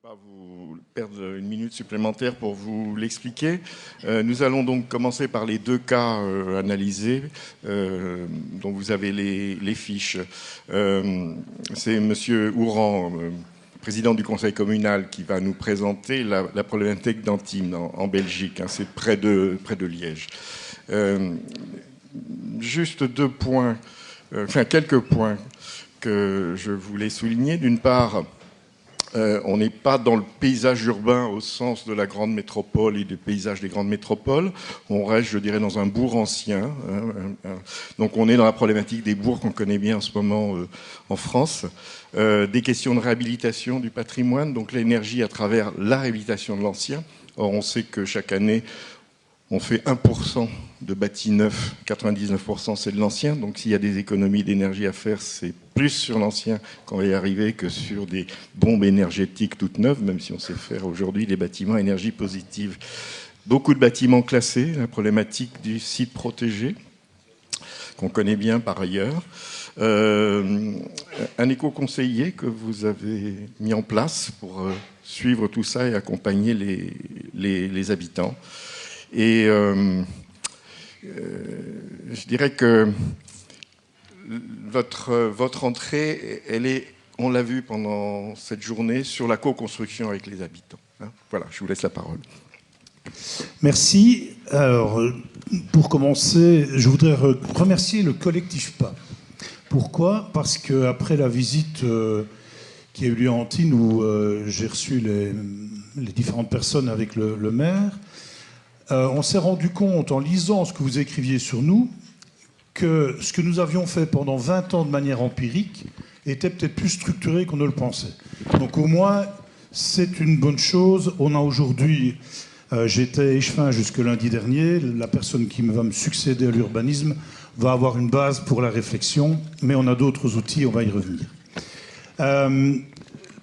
pas vous perdre une minute supplémentaire pour vous l'expliquer. Nous allons donc commencer par les deux cas analysés, dont vous avez les fiches. C'est Monsieur Ourand, président du conseil communal, qui va nous présenter la problématique d'Antibes en Belgique. Hein, c'est près de Liège. Juste deux points, quelques points que je voulais souligner. D'une part, on n'est pas dans le paysage urbain au sens de la grande métropole et du paysage des grandes métropoles. On reste, je dirais, dans un bourg ancien. Donc on est dans la problématique des bourgs qu'on connaît bien en ce moment en France. Des questions de réhabilitation du patrimoine, donc l'énergie à travers la réhabilitation de l'ancien. Or, on sait que chaque année, on fait 1% de bâti neuf, 99% c'est de l'ancien. Donc s'il y a des économies d'énergie à faire, c'est plus sur l'ancien qu'on va y arriver que sur des bombes énergétiques toutes neuves, même si on sait faire aujourd'hui des bâtiments à énergie positive. Beaucoup de bâtiments classés, la problématique du site protégé, qu'on connaît bien par ailleurs. Un éco-conseiller que vous avez mis en place pour suivre tout ça et accompagner les habitants. Et je dirais que votre entrée, elle est, on l'a vu pendant cette journée, sur la co-construction avec les habitants. Hein, voilà, je vous laisse la parole. Merci. Alors, pour commencer, je voudrais remercier le collectif PAS. Pourquoi ? Parce qu'après la visite qui a eu lieu à Antibes, où j'ai reçu les différentes personnes avec le maire, on s'est rendu compte, en lisant ce que vous écriviez sur nous, que ce que nous avions fait pendant 20 ans de manière empirique était peut-être plus structuré qu'on ne le pensait. Donc au moins, c'est une bonne chose. On a aujourd'hui, j'étais échevin jusque lundi dernier, la personne qui va me succéder à l'urbanisme va avoir une base pour la réflexion, mais on a d'autres outils, on va y revenir.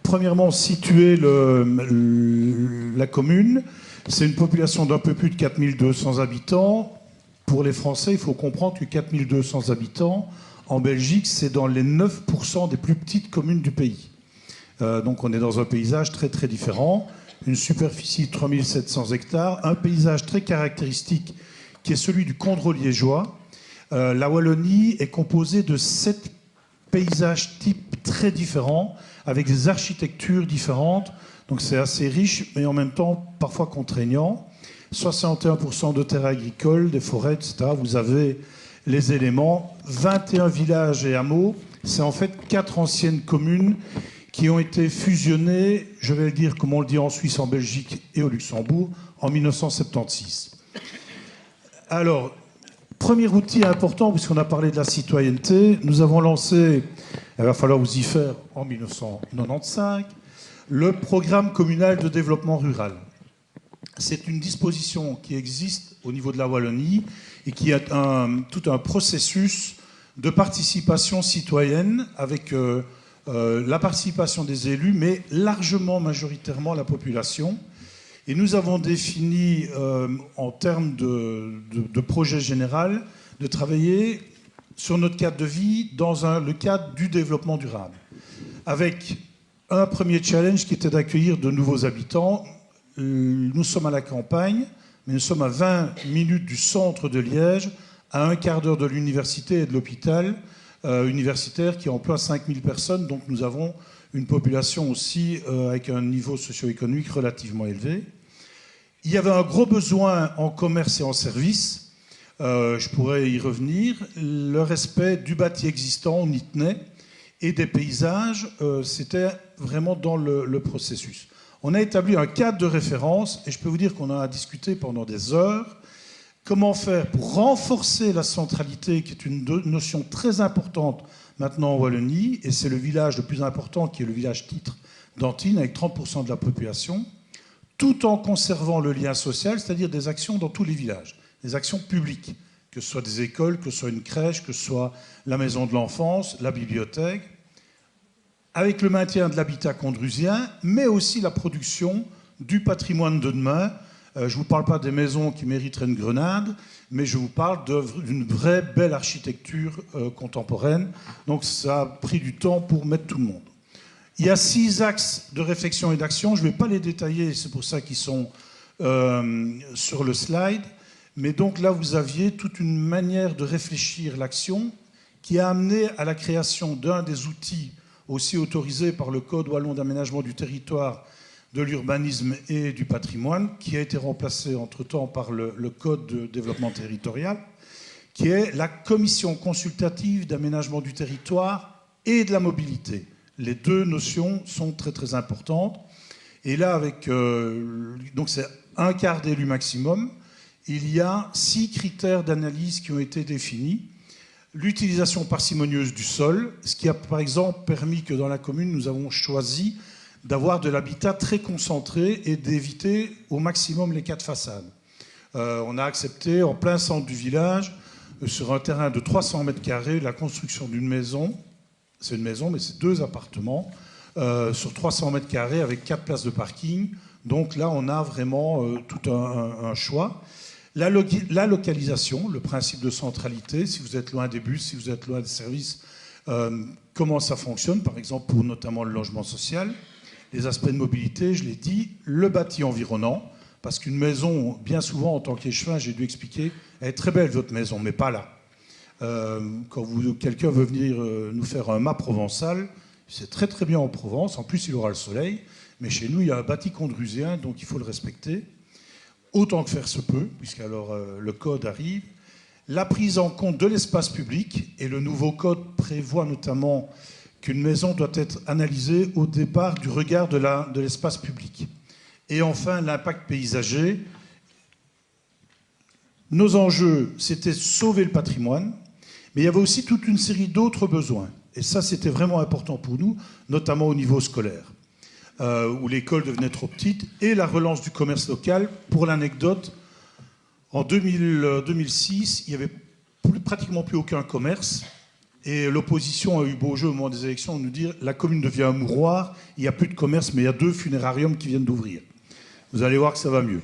Premièrement, situer la commune. C'est une population d'un peu plus de 4200 habitants. Pour les Français, il faut comprendre que 4200 habitants, en Belgique, c'est dans les 9% des plus petites communes du pays. Donc on est dans un paysage très très différent. Une superficie de 3700 hectares, un paysage très caractéristique qui est celui du Condro liégeois. La Wallonie est composée de 7 paysages types très différents, avec des architectures différentes. Donc c'est assez riche, mais en même temps parfois contraignant. 61% de terres agricoles, des forêts, etc. Vous avez les éléments. 21 villages et hameaux. C'est en fait 4 anciennes communes qui ont été fusionnées, je vais le dire comme on le dit en Suisse, en Belgique et au Luxembourg, en 1976. Alors, premier outil important, puisqu'on a parlé de la citoyenneté, nous avons lancé, il va falloir vous y faire, en 1995, le programme communal de développement rural. C'est une disposition qui existe au niveau de la Wallonie et qui a tout un processus de participation citoyenne avec la participation des élus, mais largement, majoritairement, la population. Et nous avons défini, en termes de projet général, de travailler sur notre cadre de vie dans le cadre du développement durable, avec un premier challenge qui était d'accueillir de nouveaux habitants. Nous sommes à la campagne, mais nous sommes à 20 minutes du centre de Liège, à un quart d'heure de l'université et de l'hôpital universitaire qui emploie 5000 personnes. Donc nous avons une population aussi avec un niveau socio-économique relativement élevé. Il y avait un gros besoin en commerce et en services. Je pourrais y revenir. Le respect du bâti existant, on y tenait. Et des paysages, c'était vraiment dans le processus. On a établi un cadre de référence, et je peux vous dire qu'on en a discuté pendant des heures. Comment faire pour renforcer la centralité, qui est une notion très importante maintenant en Wallonie, et c'est le village le plus important, qui est le village titre d'Antibes, avec 30% de la population, tout en conservant le lien social, c'est-à-dire des actions dans tous les villages, des actions publiques, que ce soit des écoles, que ce soit une crèche, que ce soit la maison de l'enfance, la bibliothèque, avec le maintien de l'habitat condrusien, mais aussi la production du patrimoine de demain. Je ne vous parle pas des maisons qui mériteraient une grenade, mais je vous parle d'une vraie belle architecture contemporaine. Donc ça a pris du temps pour mettre tout le monde. Il y a 6 axes de réflexion et d'action. Je ne vais pas les détailler, c'est pour ça qu'ils sont sur le slide. Mais donc là, vous aviez toute une manière de réfléchir l'action qui a amené à la création d'un des outils aussi autorisés par le Code wallon d'aménagement du territoire, de l'urbanisme et du patrimoine, qui a été remplacé entre-temps par le Code de développement territorial, qui est la Commission consultative d'aménagement du territoire et de la mobilité. Les deux notions sont très très importantes. Et là, avec donc c'est un quart d'élu maximum, il y a 6 critères d'analyse qui ont été définis. L'utilisation parcimonieuse du sol, ce qui a par exemple permis que dans la commune, nous avons choisi d'avoir de l'habitat très concentré et d'éviter au maximum les 4 façades. On a accepté en plein centre du village, sur un terrain de 300 mètres carrés, la construction d'une maison. C'est une maison, mais c'est 2 appartements, sur 300 mètres carrés avec 4 places de parking. Donc là, on a vraiment tout un choix. La localisation, le principe de centralité, si vous êtes loin des bus, si vous êtes loin des services, comment ça fonctionne, par exemple pour notamment le logement social. Les aspects de mobilité, je l'ai dit, le bâti environnant, parce qu'une maison, bien souvent en tant qu'échevin, j'ai dû expliquer, elle est très belle votre maison, mais pas là. Quand quelqu'un veut venir nous faire un mât provençal, c'est très très bien en Provence, en plus il aura le soleil, mais chez nous il y a un bâti condrusien, donc il faut le respecter. Autant que faire se peut, puisqu'alors le code arrive. La prise en compte de l'espace public, et le nouveau code prévoit notamment qu'une maison doit être analysée au départ du regard de l'espace public. Et enfin, l'impact paysager. Nos enjeux, c'était sauver le patrimoine, mais il y avait aussi toute une série d'autres besoins. Et ça, c'était vraiment important pour nous, notamment au niveau scolaire. Où l'école devenait trop petite, et la relance du commerce local. Pour l'anecdote, en 2006, il n'y avait pratiquement plus aucun commerce, et l'opposition a eu beau jeu au moment des élections de nous dire la commune devient un mouroir, il n'y a plus de commerce, mais il y a 2 funérariums qui viennent d'ouvrir. Vous allez voir que ça va mieux.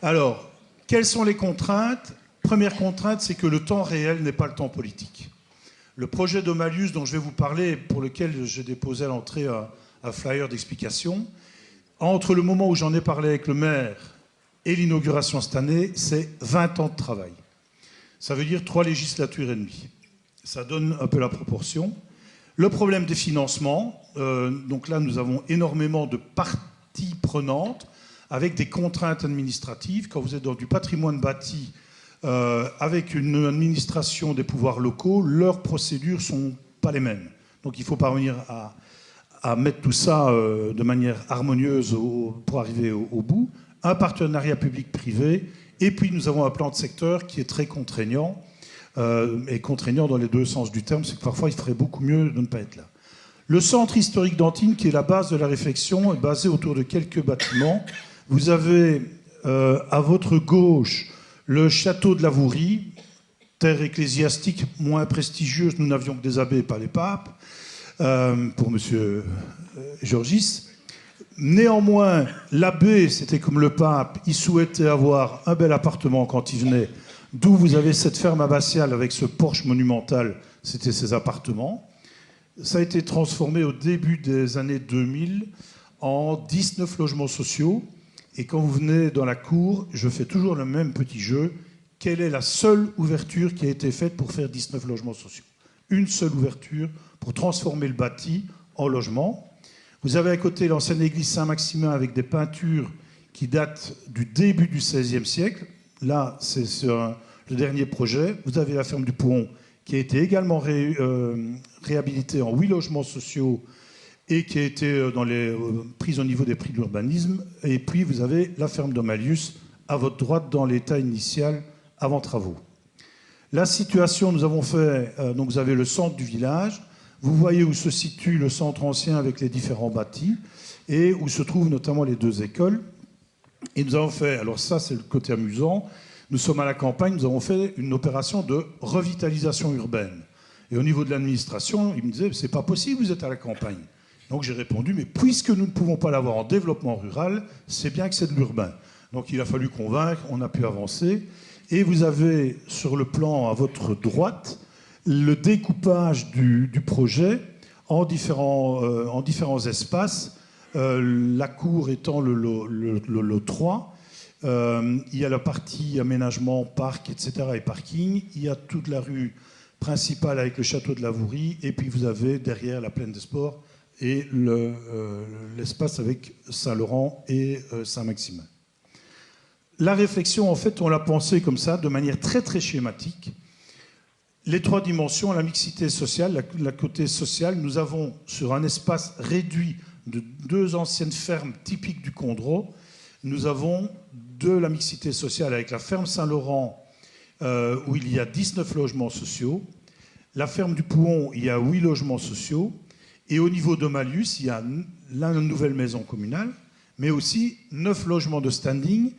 Alors, quelles sont les contraintes ? Première contrainte, c'est que le temps réel n'est pas le temps politique. Le projet de Malus dont je vais vous parler, pour lequel j'ai déposé à l'entrée un flyer d'explication, entre le moment où j'en ai parlé avec le maire et l'inauguration cette année, c'est 20 ans de travail. Ça veut dire 3 législatures et demie. Ça donne un peu la proportion. Le problème des financements, donc là nous avons énormément de parties prenantes avec des contraintes administratives. Quand vous êtes dans du patrimoine bâti avec une administration des pouvoirs locaux, leurs procédures ne sont pas les mêmes. Donc il faut parvenir à mettre tout ça de manière harmonieuse pour arriver au bout. Un partenariat public-privé, et puis nous avons un plan de secteur qui est très contraignant, et contraignant dans les 2 sens du terme, c'est que parfois il ferait beaucoup mieux de ne pas être là. Le centre historique d'Antibes, qui est la base de la réflexion, est basé autour de quelques bâtiments. Vous avez à votre gauche le château de la Vourie, terre ecclésiastique moins prestigieuse, nous n'avions que des abbés, pas les papes, pour M. Georgis. Néanmoins, l'abbé, c'était comme le pape, il souhaitait avoir un bel appartement quand il venait, d'où vous avez cette ferme abbatiale avec ce porche monumental, c'était ses appartements. Ça a été transformé au début des années 2000 en 19 logements sociaux. Et quand vous venez dans la cour, je fais toujours le même petit jeu. Quelle est la seule ouverture qui a été faite pour faire 19 logements sociaux ? Une seule ouverture pour transformer le bâti en logement. Vous avez à côté l'ancienne église Saint-Maximin avec des peintures qui datent du début du XVIe siècle. Là, c'est sur le dernier projet. Vous avez la ferme du Pouhon qui a été également réhabilitée en 8 logements sociaux et qui a été prise au niveau des prix de l'urbanisme. Et puis, vous avez la ferme de Malus à votre droite dans l'état initial avant travaux. La situation, nous avons fait... donc, vous avez le centre du village. Vous voyez où se situe le centre ancien avec les différents bâtis et où se trouvent notamment les 2 écoles. Et nous avons fait... Alors ça, c'est le côté amusant. Nous sommes à la campagne. Nous avons fait une opération de revitalisation urbaine. Et au niveau de l'administration, ils me disaient « c'est pas possible, vous êtes à la campagne ». Donc j'ai répondu, mais puisque nous ne pouvons pas l'avoir en développement rural, c'est bien que c'est de l'urbain. Donc il a fallu convaincre, on a pu avancer. Et vous avez sur le plan à votre droite le découpage du projet en différents espaces. La cour étant le lot 3. Il y a la partie aménagement, parc, etc. et parking. Il y a toute la rue principale avec le château de la Vourie. Et puis vous avez derrière la plaine des sports et l'espace avec Saint-Laurent et Saint-Maximin. La réflexion, en fait, on l'a pensée comme ça, de manière très très schématique. Les 3 dimensions, la mixité sociale, la côté sociale, nous avons sur un espace réduit de 2 anciennes fermes typiques du Condro, nous avons de la mixité sociale avec la ferme Saint-Laurent où il y a 19 logements sociaux, la ferme du Pouhon, il y a 8 logements sociaux, et au niveau de Malius, il y a la nouvelle maison communale, mais aussi 9 logements de standing,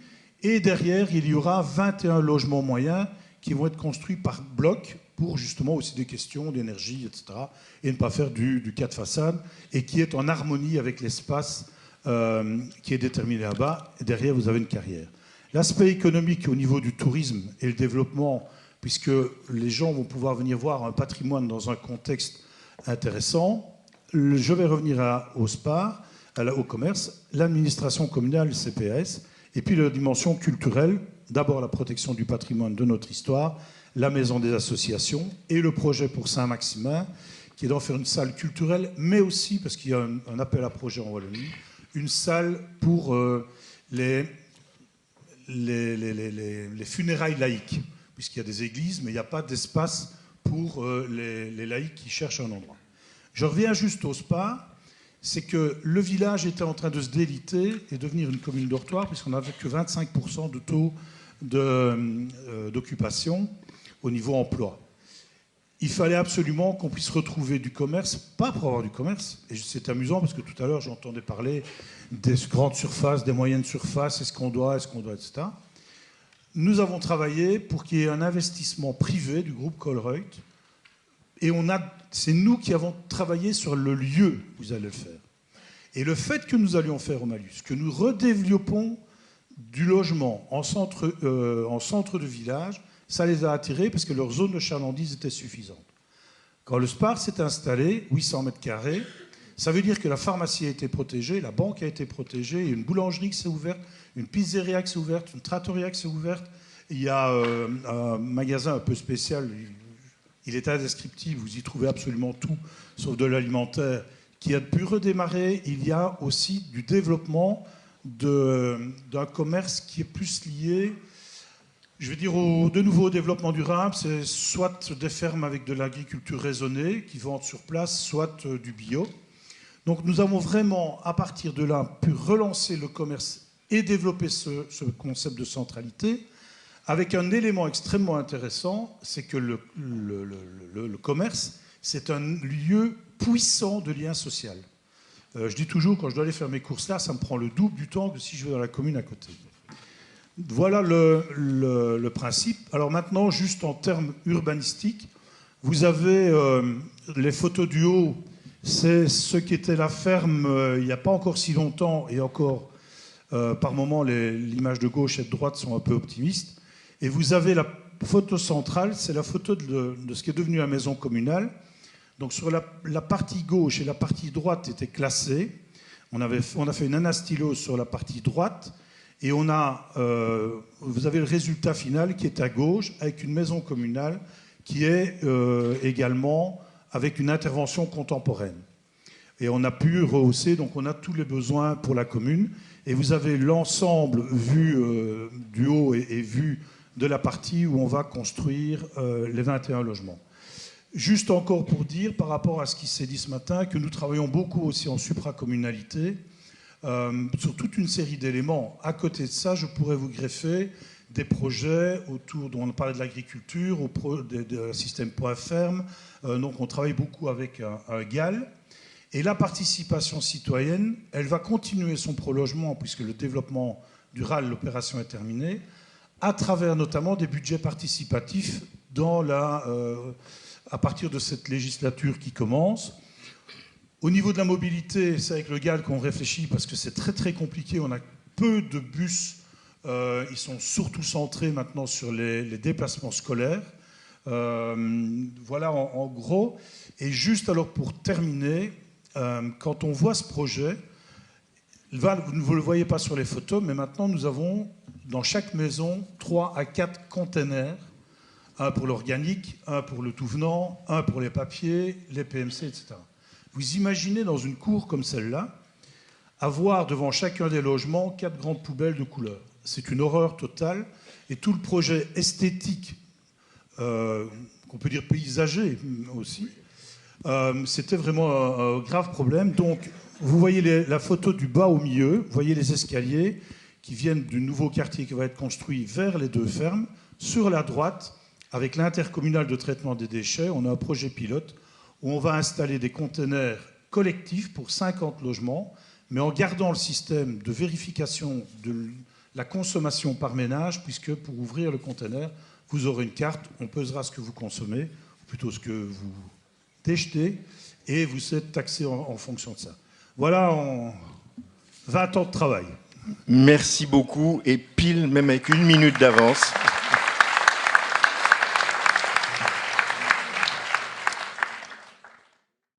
et derrière, il y aura 21 logements moyens qui vont être construits par bloc pour justement aussi des questions d'énergie, etc., et ne pas faire du 4 façades, et qui est en harmonie avec l'espace qui est déterminé là-bas. Et derrière, vous avez une carrière. L'aspect économique au niveau du tourisme et le développement, puisque les gens vont pouvoir venir voir un patrimoine dans un contexte intéressant. Je vais revenir au SPAR, au commerce, l'administration communale, le CPS, et puis la dimension culturelle, d'abord la protection du patrimoine de notre histoire, la maison des associations et le projet pour Saint-Maximin, qui est d'en faire une salle culturelle, mais aussi, parce qu'il y a un appel à projet en Wallonie, une salle pour les funérailles laïques, puisqu'il y a des églises, mais il n'y a pas d'espace pour les laïcs qui cherchent un endroit. Je reviens juste au SPA, c'est que le village était en train de se déliter et devenir une commune dortoir, puisqu'on n'avait que 25% de taux d'occupation au niveau emploi. Il fallait absolument qu'on puisse retrouver du commerce, pas pour avoir du commerce, et c'est amusant parce que tout à l'heure j'entendais parler des grandes surfaces, des moyennes surfaces, est-ce qu'on doit, etc. Nous avons travaillé pour qu'il y ait un investissement privé du groupe Colruyt, et c'est nous qui avons travaillé sur le lieu où vous allez le faire. Et le fait que nous allions faire au Malus, que nous redéveloppons du logement en centre de village, ça les a attirés parce que leur zone de chalandise était suffisante. Quand le SPAR s'est installé, 800 mètres carrés, ça veut dire que la pharmacie a été protégée, la banque a été protégée, il y a une boulangerie qui s'est ouverte, une pizzeria qui s'est ouverte, une trattoria qui s'est ouverte, il y a un magasin un peu spécial, il est indescriptible, vous y trouvez absolument tout, sauf de l'alimentaire, qui a pu redémarrer. Il y a aussi du développement d'un commerce qui est plus lié, je veux dire, de nouveau au développement durable. C'est soit des fermes avec de l'agriculture raisonnée qui vendent sur place, soit du bio. Donc nous avons vraiment, à partir de là, pu relancer le commerce et développer ce concept de centralité, avec un élément extrêmement intéressant, c'est que le commerce, c'est un lieu puissant de lien social. Je dis toujours, quand je dois aller faire mes courses là, ça me prend le double du temps que si je vais dans la commune à côté. Voilà le principe. Alors maintenant, juste en termes urbanistiques, vous avez les photos du haut, c'est ce qui était la ferme il n'y a pas encore si longtemps, et encore par moments l'image de gauche et de droite sont un peu optimistes. Et vous avez la photo centrale, c'est la photo de ce qui est devenu la maison communale. Donc sur la partie gauche et la partie droite étaient classées. On a fait une anastylose sur la partie droite. Et vous avez le résultat final qui est à gauche, avec une maison communale qui est également avec une intervention contemporaine. Et on a pu rehausser, donc on a tous les besoins pour la commune. Et vous avez l'ensemble vu du haut et vu de la partie où on va construire les 21 logements. Juste encore pour dire, par rapport à ce qui s'est dit ce matin, que nous travaillons beaucoup aussi en supracommunalité, sur toute une série d'éléments. À côté de ça, je pourrais vous greffer des projets autour, dont on parlait de l'agriculture, de système point ferme. Donc on travaille beaucoup avec un GAL. Et la participation citoyenne, elle va continuer son prolongement, puisque le développement du RAL, l'opération est terminée, à travers notamment des budgets participatifs à partir de cette législature qui commence. Au niveau de la mobilité, c'est avec le GAL qu'on réfléchit parce que c'est très très compliqué. On a peu de bus. Ils sont surtout centrés maintenant sur les déplacements scolaires. Voilà en gros. Et juste alors pour terminer, quand on voit ce projet, vous ne le voyez pas sur les photos, mais maintenant nous avons dans chaque maison 3 à 4 containers, un pour l'organique, un pour le tout venant, un pour les papiers, les PMC, etc. Vous imaginez dans une cour comme celle-là, avoir devant chacun des logements 4 grandes poubelles de couleur. C'est une horreur totale, et tout le projet esthétique, qu'on peut dire paysager aussi, c'était vraiment un grave problème. Donc, vous voyez la photo du bas au milieu, vous voyez les escaliers qui viennent du nouveau quartier qui va être construit vers les 2 fermes. Sur la droite, avec l'intercommunal de traitement des déchets, on a un projet pilote où on va installer des containers collectifs pour 50 logements, mais en gardant le système de vérification de la consommation par ménage, puisque pour ouvrir le container, vous aurez une carte, on pesera ce que vous consommez, ou plutôt ce que vous déjetez, et vous êtes taxé en fonction de ça. Voilà en 20 ans de travail. Merci beaucoup, et pile, même avec 1 minute d'avance.